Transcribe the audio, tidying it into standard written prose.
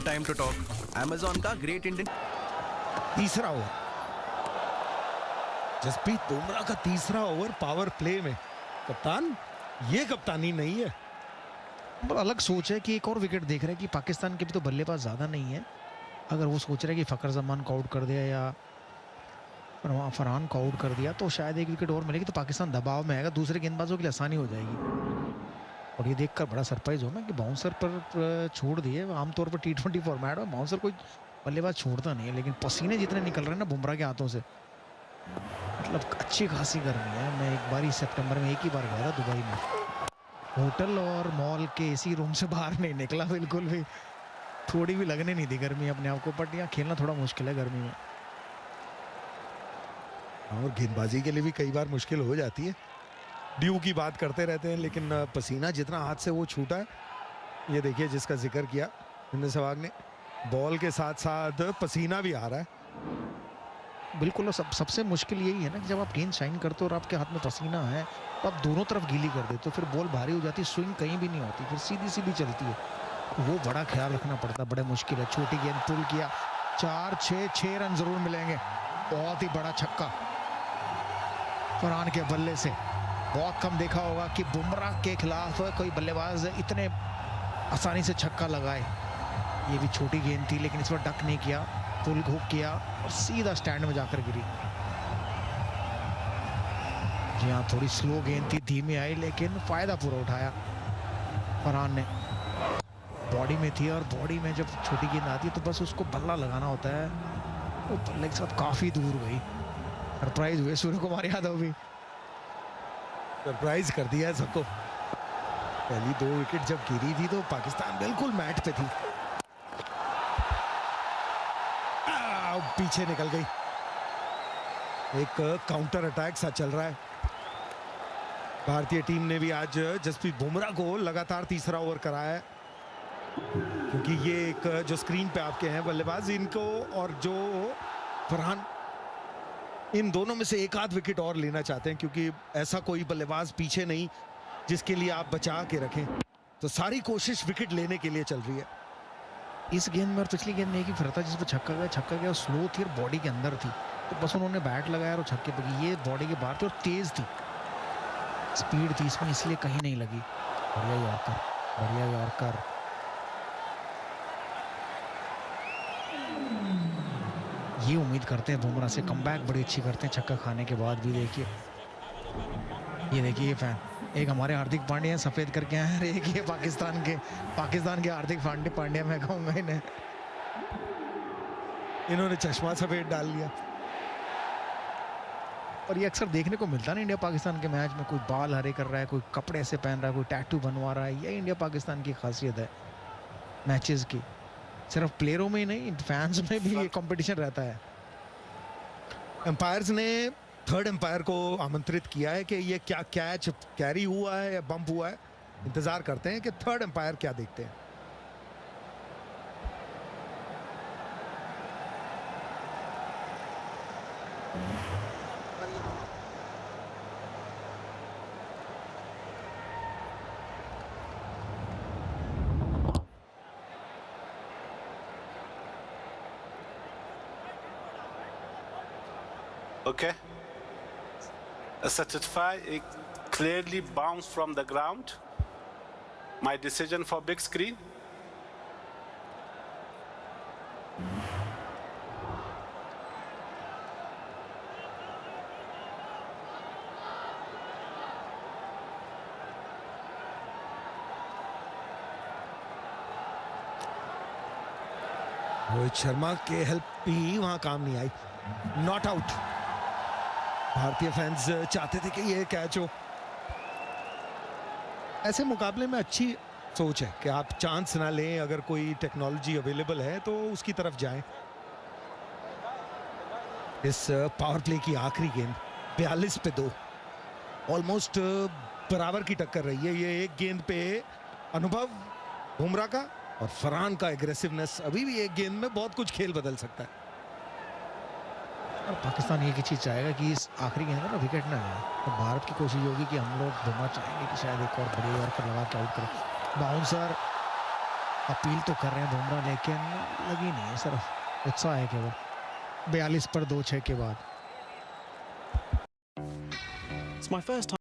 Time to talk. Amazon का great Indian. तीसरा over, Jasprit Bumrah का तीसरा ओवर पावर प्ले में। कप्तान, ये कप्तानी नहीं है। बड़ा अलग सोच है कि एक और विकेट देख रहे हैं कि पाकिस्तान के भी तो बल्लेबाज ज़्यादा नहीं है। अगर वो सोच रहे हैं कि फ़खर जमान को आउट कर दिया या फरहान को आउट कर दिया तो शायद एक विकेट और मिलेगी तो पाकिस्तान दबाव में आएगा, दूसरे गेंदबाजों के लिए आसानी हो जाएगी। और ये देखकर बड़ा सरप्राइज हो मैं कि बाउंसर पर छोड़ दिए। आमतौर पर T20 फॉर्मेट में बाउंसर कोई बल्लेबाज छोड़ता नहीं है, लेकिन पसीने जितने निकल रहे हैं ना बुमराह के हाथों से, मतलब अच्छी खासी गर्मी है। मैं एक बार ही सितंबर में एक ही बार गया था दुबई में, होटल और मॉल के एसी रूम से बाहर नहीं निकला, बिल्कुल भी थोड़ी भी लगने नहीं दी गर्मी अपने आप को। बट यहाँ खेलना थोड़ा मुश्किल है गर्मी में, और गेंदबाजी के लिए भी कई बार मुश्किल हो जाती है। ड्यू की बात करते रहते हैं, लेकिन पसीना जितना हाथ से वो छूटा है, ये देखिए जिसका जिक्र किया हिंद सहवाग ने, बॉल के साथ साथ पसीना भी आ रहा है। बिल्कुल। और सबसे मुश्किल यही है ना कि जब आप गेंद शाइन करते हो और आपके हाथ में पसीना है तो आप दोनों तरफ गीली कर देते हो, फिर बॉल भारी हो जाती है, स्विंग कहीं भी नहीं होती, फिर सीधी सीधी चलती है। वो बड़ा ख्याल रखना पड़ता है, बड़े मुश्किल है। छोटी गेंद पुल किया, 4-6 रन जरूर मिलेंगे। बहुत ही बड़ा छक्का फरहान के बल्ले से। बहुत कम देखा होगा कि बुमराह के खिलाफ कोई बल्लेबाज इतने आसानी से छक्का लगाए। ये भी छोटी गेंद थी लेकिन इस बार डक नहीं किया, पुल हुक किया और सीधा स्टैंड में जाकर गिरी। जी हाँ, थोड़ी स्लो गेंद थी, धीमी आई, लेकिन फायदा पूरा उठाया फरहान ने। बॉडी में थी और बॉडी में जब छोटी गेंद आती है तो बस उसको बल्ला लगाना होता है। वो बल्ले के साथ काफी दूर गई। सरप्राइज हुए सूर्य कुमार यादव भी, सरप्राइज कर दिया है सबको। पहली 2 विकेट जब गिरी थी तो पाकिस्तान बिल्कुल मैट पे थी, पीछे निकल गई। एक काउंटर अटैक सा चल रहा है। भारतीय टीम ने भी आज जसप्रीत बुमराह को लगातार तीसरा ओवर कराया है, क्योंकि ये एक जो स्क्रीन पे आपके हैं बल्लेबाज, इनको और जो फरहान, इन दोनों में से एक आध विकेट और लेना चाहते हैं, क्योंकि ऐसा कोई बल्लेबाज पीछे नहीं जिसके लिए आप बचा के रखें। तो सारी कोशिश विकेट लेने के लिए चल रही है। इस गेंद में और पिछली गेंद में एक ही फर्क था, जिसपे छक्का गया स्लो थी और बॉडी के अंदर थी, तो बस उन्होंने बैट लगाया और छक्के पे गई। ये बॉडी के बाहर थी और तेज थी, स्पीड थी इसमें, इसलिए कहीं नहीं लगी। बढ़िया यॉर्कर, बढ़िया यॉर्कर। ये उम्मीद करते हैं बुमराह से, कमबैक बड़ी अच्छी करते हैं छक्का खाने के बाद भी। देखिए ये देखिए, ये फैन, एक हमारे हार्दिक पांड्या सफेद करके आए हैं, एक ये पाकिस्तान के हार्दिक पांड्या मैं कहूंगा इन्हें। इन्होंने चश्मा सफेद डाल लिया। और ये अक्सर देखने को मिलता है इंडिया पाकिस्तान के मैच में, कोई बाल हरे कर रहा है, कोई कपड़े ऐसे पहन रहा है, कोई टैटू बनवा रहा है। ये इंडिया पाकिस्तान की खासियत है मैचेस की। सिर्फ प्लेयरों में ही नहीं, फैंस में भी ये कंपटीशन रहता है। एम्पायर्स ने थर्ड एम्पायर को आमंत्रित किया है कि ये क्या कैच कैरी हुआ है या बम्प हुआ है। इंतजार करते हैं कि थर्ड एम्पायर क्या देखते हैं। Okay. Satisfy, it clearly bounced from the ground. My decision for big screen. Rohit Sharma के हेल्प भी वहां काम नहीं आई, नॉट आउट। भारतीय फैंस चाहते थे कि ये कैच हो। ऐसे मुकाबले में अच्छी सोच है कि आप चांस ना लें, अगर कोई टेक्नोलॉजी अवेलेबल है तो उसकी तरफ जाएं। इस पावर प्ले की आखिरी गेंद 42 पे 2, ऑलमोस्ट बराबर की टक्कर रही है। ये एक गेंद पे अनुभव बुमराह का और फरहान का एग्रेसिवनेस, अभी भी एक गेंद में बहुत कुछ खेल बदल सकता है। और पाकिस्तान एक ही चीज़ चाहेगा कि इस आखिरी गेंद में ना विकेट ना जाए। तो भारत की कोशिश होगी कि हम लोग बुमराह चाहेंगे कि शायद एक और बड़ी ओवर पर लगा के आउट करें। बाउंसर अपील तो कर रहे हैं बुमराह, लेकिन लगी नहीं है, सिर्फ उत्साह है केवल। 42 पर 2 6 के बाद। It's my first time.